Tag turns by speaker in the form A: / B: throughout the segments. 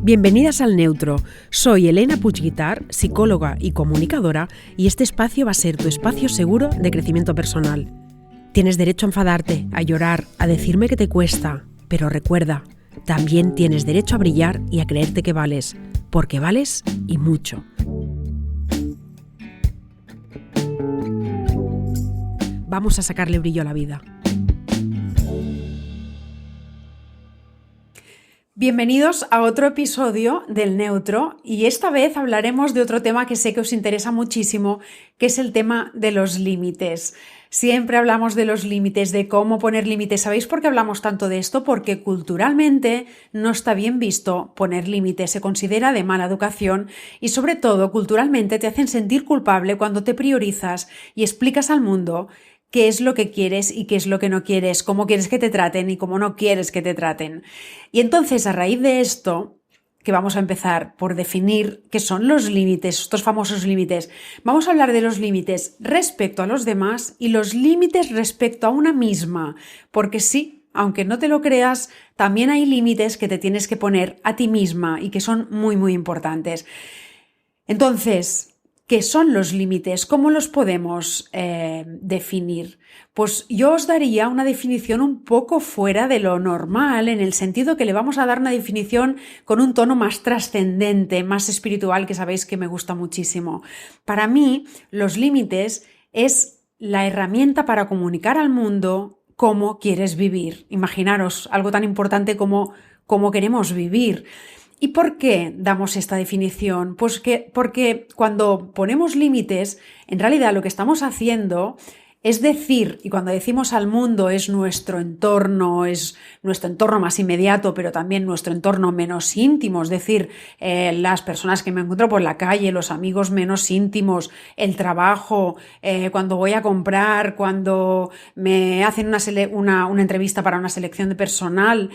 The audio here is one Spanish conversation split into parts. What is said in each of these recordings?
A: Bienvenidas al Neutro. Soy Elena Puig-Guitart, psicóloga y comunicadora, y este espacio va a ser tu espacio seguro de crecimiento personal. Tienes derecho a enfadarte, a llorar, a decirme que te cuesta, pero recuerda, también tienes derecho a brillar y a creerte que vales, porque vales y mucho. Vamos a sacarle brillo a la vida. Bienvenidos a otro episodio del Neutro, y esta vez hablaremos de otro tema que sé que os interesa muchísimo, que es el tema de los límites. Siempre hablamos de los límites, de cómo poner límites. ¿Sabéis por qué hablamos tanto de esto? Porque culturalmente no está bien visto poner límites, se considera de mala educación y sobre todo culturalmente te hacen sentir culpable cuando te priorizas y explicas al mundo qué es lo que quieres y qué es lo que no quieres, cómo quieres que te traten y cómo no quieres que te traten. Y entonces, a raíz de esto, que vamos a empezar por definir qué son los límites, estos famosos límites, vamos a hablar de los límites respecto a los demás y los límites respecto a una misma, porque sí, aunque no te lo creas, también hay límites que te tienes que poner a ti misma y que son muy, muy importantes. Entonces, ¿qué son los límites? ¿Cómo los podemos definir? Pues yo os daría una definición un poco fuera de lo normal, en el sentido que le vamos a dar una definición con un tono más trascendente, más espiritual, que sabéis que me gusta muchísimo. Para mí, los límites es la herramienta para comunicar al mundo cómo quieres vivir. Imaginaros algo tan importante como cómo queremos vivir. ¿Y por qué damos esta definición? Pues porque cuando ponemos límites, en realidad lo que estamos haciendo es decir, y cuando decimos al mundo es nuestro entorno más inmediato, pero también nuestro entorno menos íntimo, es decir, las personas que me encuentro por la calle, los amigos menos íntimos, el trabajo, cuando voy a comprar, cuando me hacen una entrevista para una selección de personal.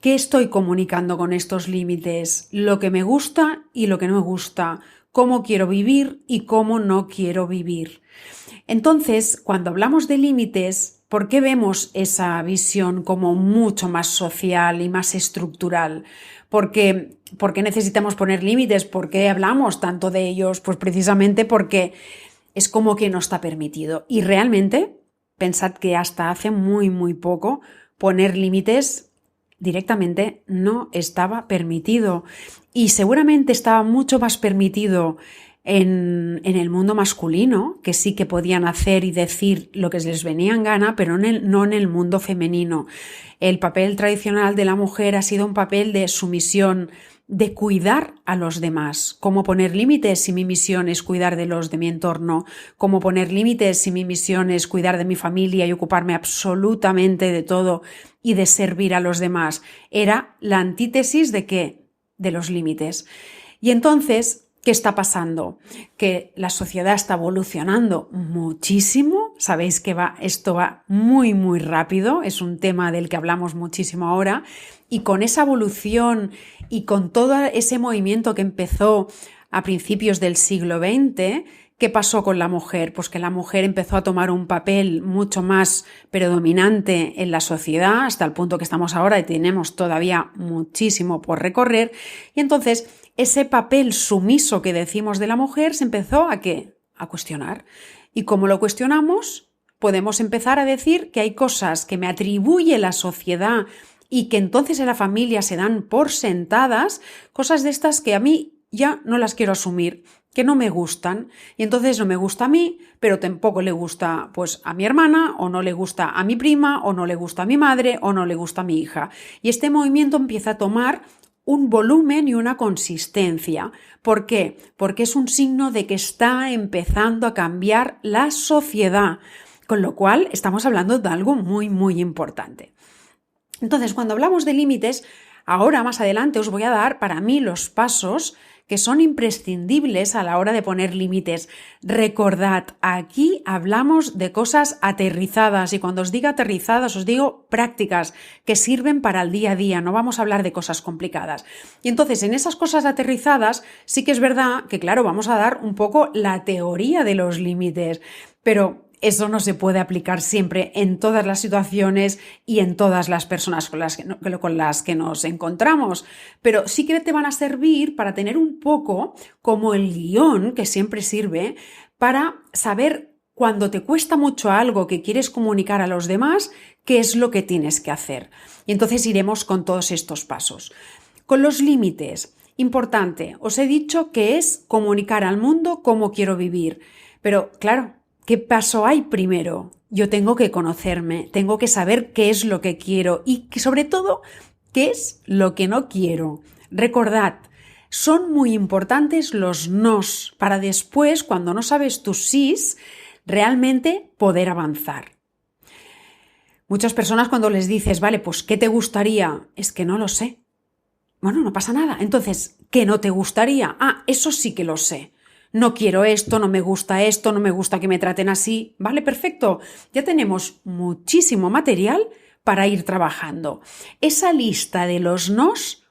A: ¿Qué estoy comunicando con estos límites? Lo que me gusta y lo que no me gusta, cómo quiero vivir y cómo no quiero vivir. Entonces, cuando hablamos de límites, ¿por qué vemos esa visión como mucho más social y más estructural? ¿Por qué necesitamos poner límites? ¿Por qué hablamos tanto de ellos? Pues precisamente porque es como que no está permitido. Y realmente, pensad que hasta hace muy, muy poco, poner límites directamente no estaba permitido, y seguramente estaba mucho más permitido en el mundo masculino, que sí que podían hacer y decir lo que les venía en gana, pero no en el mundo femenino. El papel tradicional de la mujer ha sido un papel de sumisión, de cuidar a los demás. ¿Cómo poner límites si mi misión es cuidar de los de mi entorno? ¿Cómo poner límites si mi misión es cuidar de mi familia y ocuparme absolutamente de todo y de servir a los demás? Era la antítesis ¿de qué? De los límites. Y entonces, ¿qué está pasando? Que la sociedad está evolucionando muchísimo. Sabéis que esto va muy, muy rápido. Es un tema del que hablamos muchísimo ahora. Y con esa evolución y con todo ese movimiento que empezó a principios del siglo XX, ¿qué pasó con la mujer? Pues que la mujer empezó a tomar un papel mucho más predominante en la sociedad, hasta el punto que estamos ahora y tenemos todavía muchísimo por recorrer. Y entonces ese papel sumiso que decimos de la mujer se empezó ¿a qué? A cuestionar. Y como lo cuestionamos, podemos empezar a decir que hay cosas que me atribuye la sociedad y que entonces en la familia se dan por sentadas, cosas de estas que a mí ya no las quiero asumir, que no me gustan, y entonces no me gusta a mí, pero tampoco le gusta pues a mi hermana, o no le gusta a mi prima, o no le gusta a mi madre, o no le gusta a mi hija. Y este movimiento empieza a tomar un volumen y una consistencia. ¿Por qué? Porque es un signo de que está empezando a cambiar la sociedad, con lo cual estamos hablando de algo muy, muy importante. Entonces, cuando hablamos de límites, ahora más adelante os voy a dar para mí los pasos que son imprescindibles a la hora de poner límites. Recordad, aquí hablamos de cosas aterrizadas, y cuando os diga aterrizadas os digo prácticas que sirven para el día a día, no vamos a hablar de cosas complicadas. Y entonces en esas cosas aterrizadas sí que es verdad que claro, vamos a dar un poco la teoría de los límites, pero eso no se puede aplicar siempre en todas las situaciones y en todas las personas con las que nos encontramos, pero sí que te van a servir para tener un poco como el guión que siempre sirve para saber cuando te cuesta mucho algo que quieres comunicar a los demás, qué es lo que tienes que hacer. Y entonces iremos con todos estos pasos. Con los límites, importante, os he dicho que es comunicar al mundo cómo quiero vivir, pero claro, ¿qué paso hay primero? Yo tengo que conocerme, tengo que saber qué es lo que quiero y sobre todo, qué es lo que no quiero. Recordad, son muy importantes los nos para después, cuando no sabes tus sís, realmente poder avanzar. Muchas personas cuando les dices, vale, pues ¿qué te gustaría? Es que no lo sé. Bueno, no pasa nada. Entonces, ¿qué no te gustaría? Ah, eso sí que lo sé. No quiero esto, no me gusta esto, no me gusta que me traten así. Vale, perfecto. Ya tenemos muchísimo material para ir trabajando. Esa lista de los nos,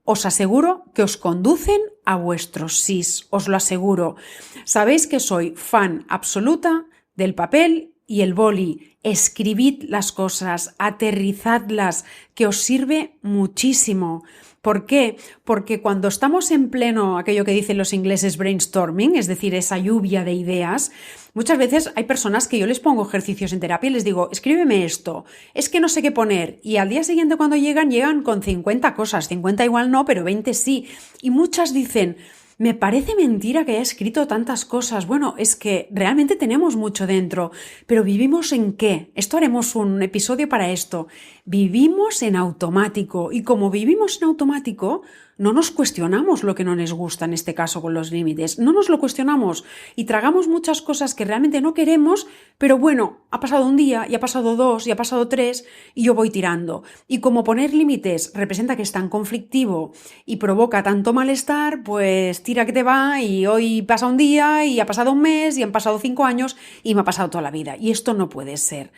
A: os aseguro que os conducen a vuestros sís, os lo aseguro. Sabéis que soy fan absoluta del papel y el boli. Escribid las cosas, aterrizadlas, que os sirve muchísimo. ¿Por qué? Porque cuando estamos en pleno, aquello que dicen los ingleses brainstorming, es decir, esa lluvia de ideas, muchas veces hay personas que yo les pongo ejercicios en terapia y les digo, escríbeme esto, es que no sé qué poner. Y al día siguiente cuando llegan con 50 cosas, 50 igual no, pero 20 sí. Y muchas dicen, me parece mentira que haya escrito tantas cosas. Bueno, es que realmente tenemos mucho dentro, pero ¿vivimos en qué? Esto haremos un episodio para esto. Vivimos en automático y como vivimos en automático, no nos cuestionamos lo que no nos gusta, en este caso con los límites. No nos lo cuestionamos y tragamos muchas cosas que realmente no queremos, pero bueno, ha pasado un día y ha pasado dos y ha pasado tres y yo voy tirando. Y como poner límites representa que es tan conflictivo y provoca tanto malestar, pues tira que te va y hoy pasa un día y ha pasado un mes y han pasado 5 años y me ha pasado toda la vida. Y esto no puede ser.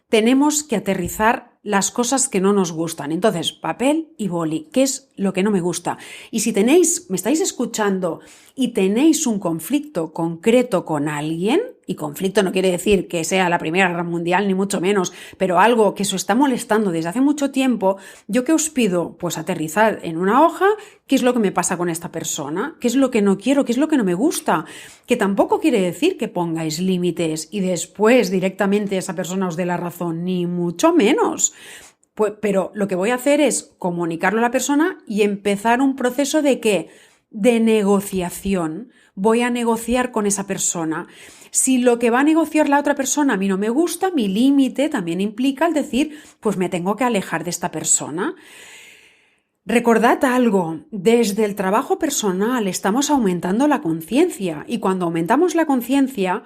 A: Tenemos que aterrizar las cosas que no nos gustan. Entonces, papel y boli, ¿qué es lo que no me gusta? Y si me estáis escuchando y tenéis un conflicto concreto con alguien, y conflicto no quiere decir que sea la Primera Guerra Mundial, ni mucho menos, pero algo que os está molestando desde hace mucho tiempo, ¿yo qué os pido? Pues aterrizar en una hoja, ¿qué es lo que me pasa con esta persona? ¿Qué es lo que no quiero? ¿Qué es lo que no me gusta? Que tampoco quiere decir que pongáis límites y después directamente esa persona os dé la razón, ni mucho menos. Pues, pero lo que voy a hacer es comunicarlo a la persona y empezar un proceso de ¿qué? De negociación. Voy a negociar con esa persona. Si lo que va a negociar la otra persona a mí no me gusta, mi límite también implica el decir, pues me tengo que alejar de esta persona. Recordad algo, desde el trabajo personal estamos aumentando la conciencia y cuando aumentamos la conciencia,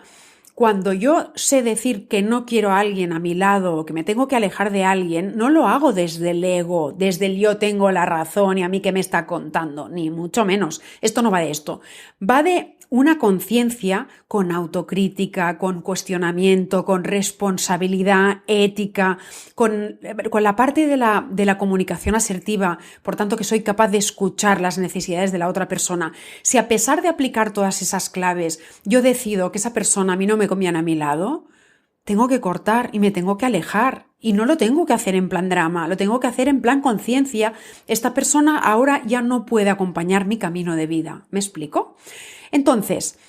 A: cuando yo sé decir que no quiero a alguien a mi lado o que me tengo que alejar de alguien, no lo hago desde el ego, desde el yo tengo la razón y a mí que me está contando, ni mucho menos. Esto no va de esto. Va de una conciencia con autocrítica, con cuestionamiento, con responsabilidad ética, con la parte de la comunicación asertiva, por tanto que soy capaz de escuchar las necesidades de la otra persona. Si a pesar de aplicar todas esas claves, yo decido que esa persona a mí no me conviene a mi lado, tengo que cortar y me tengo que alejar. Y no lo tengo que hacer en plan drama, lo tengo que hacer en plan conciencia. Esta persona ahora ya no puede acompañar mi camino de vida. ¿Me explico? Entonces,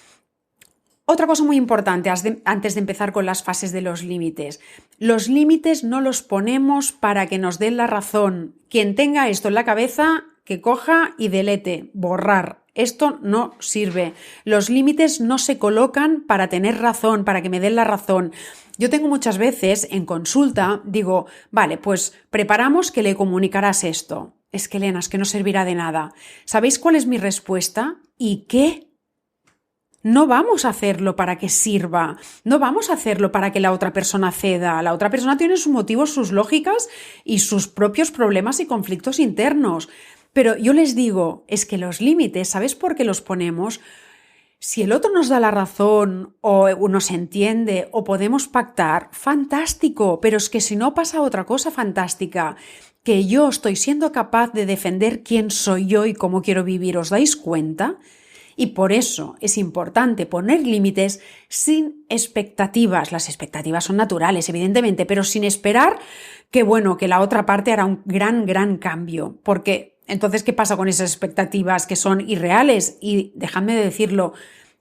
A: otra cosa muy importante antes de empezar con las fases de los límites. Los límites no los ponemos para que nos den la razón. Quien tenga esto en la cabeza, que coja y delete, borrar. Esto no sirve. Los límites no se colocan para tener razón, para que me den la razón. Yo tengo muchas veces en consulta, digo, vale, pues preparamos que le comunicarás esto. Es que, Elena, es que no servirá de nada. ¿Sabéis cuál es mi respuesta? ¿Y qué? No vamos a hacerlo para que sirva, no vamos a hacerlo para que la otra persona ceda. La otra persona tiene sus motivos, sus lógicas y sus propios problemas y conflictos internos. Pero yo les digo, es que los límites, ¿sabes por qué los ponemos? Si el otro nos da la razón o nos entiende o podemos pactar, fantástico, pero es que si no pasa otra cosa fantástica, que yo estoy siendo capaz de defender quién soy yo y cómo quiero vivir, ¿os dais cuenta? Y por eso es importante poner límites sin expectativas. Las expectativas son naturales, evidentemente, pero sin esperar que la otra parte hará un gran cambio. Porque entonces, ¿qué pasa con esas expectativas que son irreales? Y dejadme de decirlo,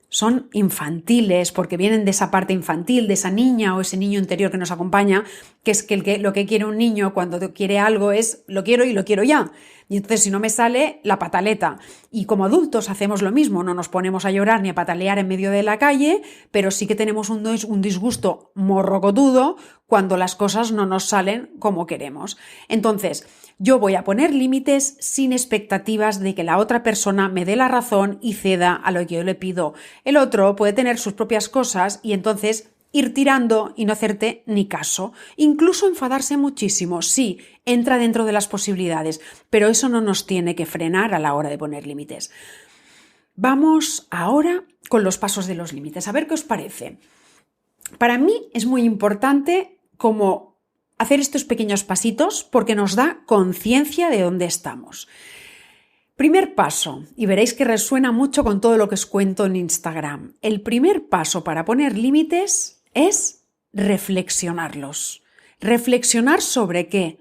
A: son infantiles, porque vienen de esa parte infantil, de esa niña o ese niño interior que nos acompaña, que es que lo que quiere un niño cuando quiere algo es lo quiero y lo quiero ya. Y entonces si no me sale, la pataleta. Y como adultos hacemos lo mismo, no nos ponemos a llorar ni a patalear en medio de la calle, pero sí que tenemos un disgusto morrocotudo cuando las cosas no nos salen como queremos. Entonces, yo voy a poner límites sin expectativas de que la otra persona me dé la razón y ceda a lo que yo le pido. El otro puede tener sus propias cosas y entonces ir tirando y no hacerte ni caso. Incluso enfadarse muchísimo, sí, entra dentro de las posibilidades, pero eso no nos tiene que frenar a la hora de poner límites. Vamos ahora con los pasos de los límites. A ver qué os parece. Para mí es muy importante como hacer estos pequeños pasitos porque nos da conciencia de dónde estamos. Primer paso, y veréis que resuena mucho con todo lo que os cuento en Instagram. El primer paso para poner límites es reflexionarlos. ¿Reflexionar sobre qué?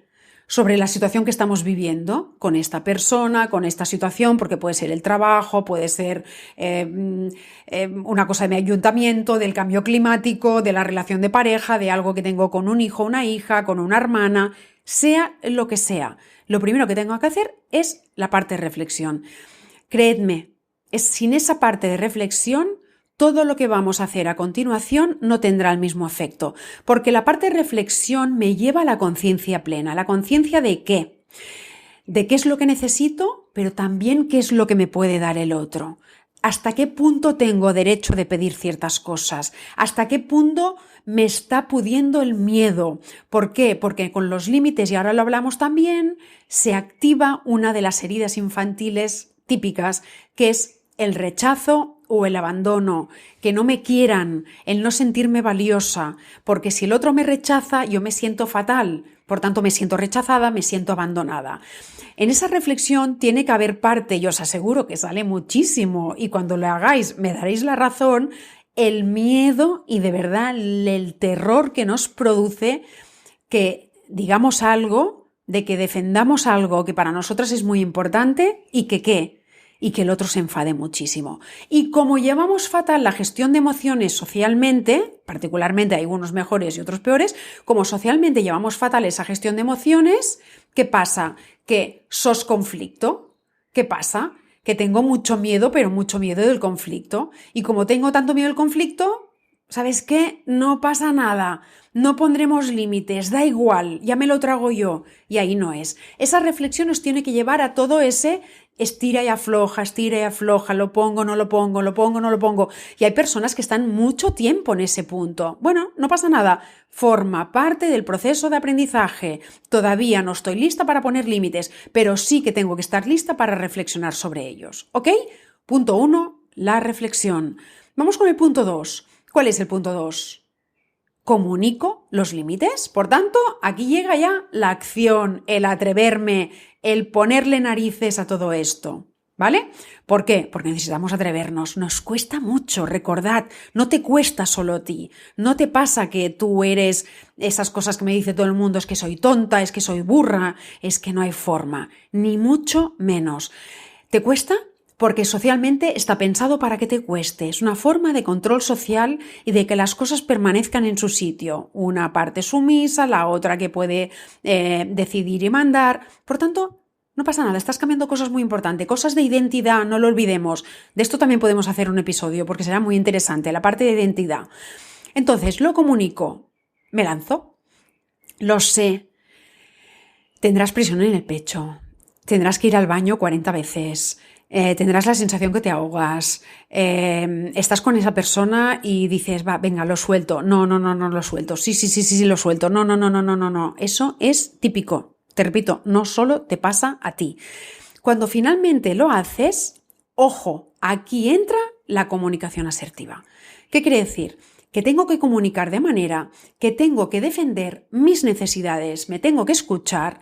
A: Sobre la situación que estamos viviendo con esta persona, con esta situación, porque puede ser el trabajo, puede ser una cosa de mi ayuntamiento, del cambio climático, de la relación de pareja, de algo que tengo con un hijo, una hija, con una hermana, sea lo que sea. Lo primero que tengo que hacer es la parte de reflexión. Creedme, sin esa parte de reflexión, todo lo que vamos a hacer a continuación no tendrá el mismo efecto, porque la parte de reflexión me lleva a la conciencia plena. ¿La conciencia de qué? De qué es lo que necesito, pero también qué es lo que me puede dar el otro. ¿Hasta qué punto tengo derecho de pedir ciertas cosas? ¿Hasta qué punto me está pudiendo el miedo? ¿Por qué? Porque con los límites, y ahora lo hablamos también, se activa una de las heridas infantiles típicas, que es el rechazo o el abandono, que no me quieran, el no sentirme valiosa, porque si el otro me rechaza, yo me siento fatal, por tanto me siento rechazada, me siento abandonada. En esa reflexión tiene que haber parte, y os aseguro que sale muchísimo, y cuando lo hagáis me daréis la razón, el miedo y de verdad el terror que nos produce que digamos algo, de que defendamos algo que para nosotras es muy importante y que ¿qué? Y que el otro se enfade muchísimo. Y como llevamos fatal la gestión de emociones socialmente, particularmente hay unos mejores y otros peores, como socialmente llevamos fatal esa gestión de emociones, ¿qué pasa? Que sos conflicto. ¿Qué pasa? Que tengo mucho miedo, pero mucho miedo del conflicto. Y como tengo tanto miedo del conflicto, ¿sabes qué? No pasa nada. No pondremos límites, da igual, ya me lo trago yo. Y ahí no es. Esa reflexión nos tiene que llevar a todo ese estira y afloja, lo pongo, no lo pongo, lo pongo, no lo pongo. Y hay personas que están mucho tiempo en ese punto. Bueno, no pasa nada, forma parte del proceso de aprendizaje. Todavía no estoy lista para poner límites, pero sí que tengo que estar lista para reflexionar sobre ellos. ¿Ok? Punto 1, la reflexión. Vamos con el punto 2. ¿Cuál es el punto 2? Comunico los límites. Por tanto, aquí llega ya la acción, el atreverme, el ponerle narices a todo esto, ¿vale? ¿Por qué? Porque necesitamos atrevernos. Nos cuesta mucho, recordad, no te cuesta solo a ti. No te pasa que tú eres esas cosas que me dice todo el mundo, es que soy tonta, es que soy burra, es que no hay forma, ni mucho menos. ¿Te cuesta? Porque socialmente está pensado para que te cueste. Es una forma de control social y de que las cosas permanezcan en su sitio. Una parte sumisa, la otra que puede decidir y mandar. Por tanto, no pasa nada, estás cambiando cosas muy importantes. Cosas de identidad, no lo olvidemos. De esto también podemos hacer un episodio porque será muy interesante, la parte de identidad. Entonces, lo comunico, me lanzo, lo sé. Tendrás presión en el pecho, tendrás que ir al baño 40 veces. Tendrás la sensación que te ahogas, estás con esa persona y dices, va, venga, lo suelto, no lo suelto, sí, lo suelto, no, eso es típico, te repito, no solo te pasa a ti. Cuando finalmente lo haces, ojo, aquí entra la comunicación asertiva. ¿Qué quiere decir? Que tengo que comunicar de manera que tengo que defender mis necesidades, me tengo que escuchar,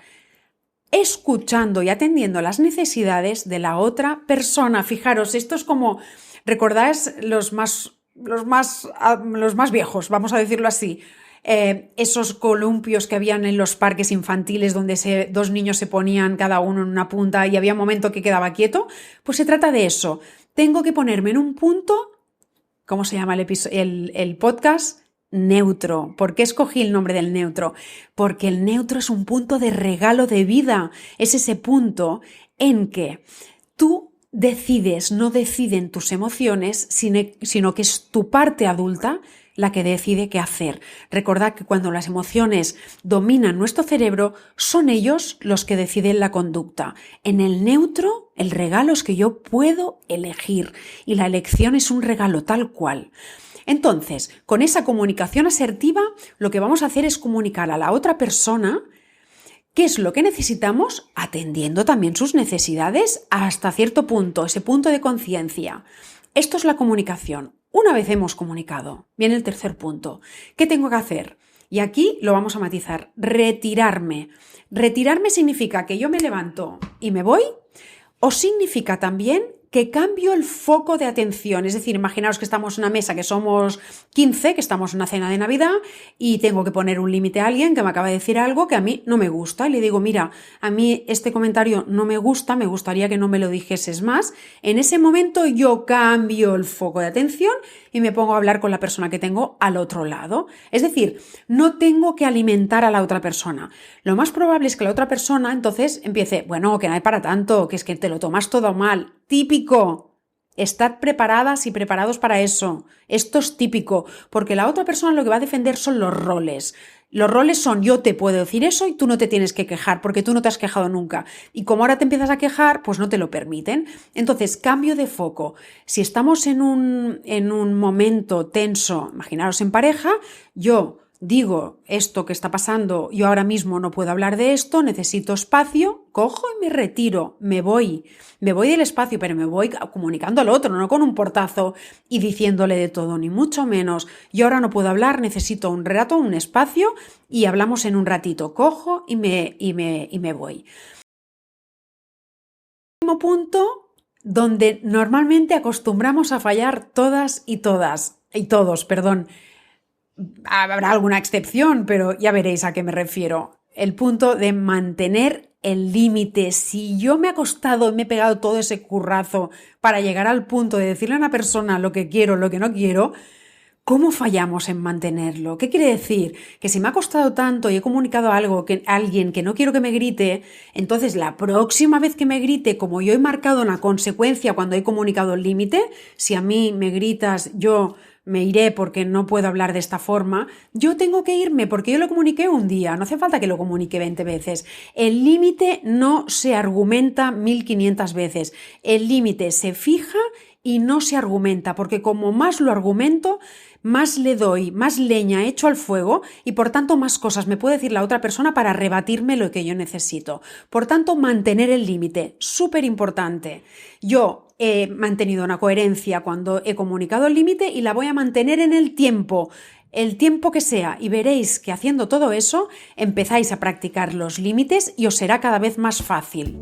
A: escuchando y atendiendo las necesidades de la otra persona. Fijaros, esto es como, ¿recordáis los más viejos, vamos a decirlo así? Esos columpios que habían en los parques infantiles donde dos niños se ponían cada uno en una punta y había un momento que quedaba quieto. Pues se trata de eso. Tengo que ponerme en un punto, ¿cómo se llama el podcast? Neutro. ¿Por qué escogí el nombre del neutro? Porque el neutro es un punto de regalo de vida. Es ese punto en que tú decides, no deciden tus emociones, sino que es tu parte adulta la que decide qué hacer. Recordad que cuando las emociones dominan nuestro cerebro, son ellos los que deciden la conducta. En el neutro, el regalo es que yo puedo elegir y la elección es un regalo tal cual. Entonces, con esa comunicación asertiva, lo que vamos a hacer es comunicar a la otra persona qué es lo que necesitamos, atendiendo también sus necesidades hasta cierto punto, ese punto de conciencia. Esto es la comunicación. Una vez hemos comunicado, viene el tercer punto. ¿Qué tengo que hacer? Y aquí lo vamos a matizar. Retirarme. Retirarme significa que yo me levanto y me voy, o significa también que cambio el foco de atención. Es decir, imaginaos que estamos en una mesa que somos 15, que estamos en una cena de Navidad y tengo que poner un límite a alguien que me acaba de decir algo que a mí no me gusta. Y le digo, mira, a mí este comentario no me gusta, me gustaría que no me lo dijeses más. En ese momento yo cambio el foco de atención y me pongo a hablar con la persona que tengo al otro lado. Es decir, no tengo que alimentar a la otra persona. Lo más probable es que la otra persona entonces empiece, bueno, que no hay para tanto, que es que te lo tomas todo mal. Típico. Estad preparadas y preparados para eso. Esto es típico, porque la otra persona lo que va a defender son los roles. Los roles son yo te puedo decir eso y tú no te tienes que quejar porque tú no te has quejado nunca. Y como ahora te empiezas a quejar, pues no te lo permiten. Entonces, cambio de foco. Si estamos en un momento tenso, imaginaros en pareja, yo digo esto que está pasando, yo ahora mismo no puedo hablar de esto, necesito espacio, cojo y me retiro, me voy del espacio, pero me voy comunicando al otro, no con un portazo y diciéndole de todo, ni mucho menos. Yo ahora no puedo hablar, necesito un rato, un espacio y hablamos en un ratito, cojo y me voy. Último punto donde normalmente acostumbramos a fallar todas y todos. Habrá alguna excepción, pero ya veréis a qué me refiero. El punto de mantener el límite. Si yo me he acostado y me he pegado todo ese currazo para llegar al punto de decirle a una persona lo que quiero, lo que no quiero, ¿cómo fallamos en mantenerlo? ¿Qué quiere decir? Que si me ha costado tanto y he comunicado algo a alguien que no quiero que me grite, entonces la próxima vez que me grite, como yo he marcado una consecuencia cuando he comunicado el límite, si a mí me gritas, yo me iré porque no puedo hablar de esta forma, yo tengo que irme porque yo lo comuniqué un día, no hace falta que lo comunique 20 veces. El límite no se argumenta 1500 veces, el límite se fija y no se argumenta, porque como más lo argumento, más le doy, más leña echo al fuego y por tanto más cosas me puede decir la otra persona para rebatirme lo que yo necesito. Por tanto, mantener el límite, súper importante. Yo he mantenido una coherencia cuando he comunicado el límite y la voy a mantener en el tiempo que sea, y veréis que haciendo todo eso empezáis a practicar los límites y os será cada vez más fácil.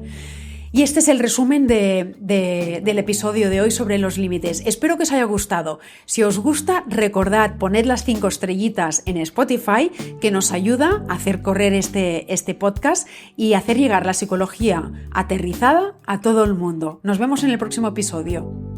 A: Y este es el resumen del episodio de hoy sobre los límites. Espero que os haya gustado. Si os gusta, recordad, poned las 5 estrellitas en Spotify, que nos ayuda a hacer correr este podcast y hacer llegar la psicología aterrizada a todo el mundo. Nos vemos en el próximo episodio.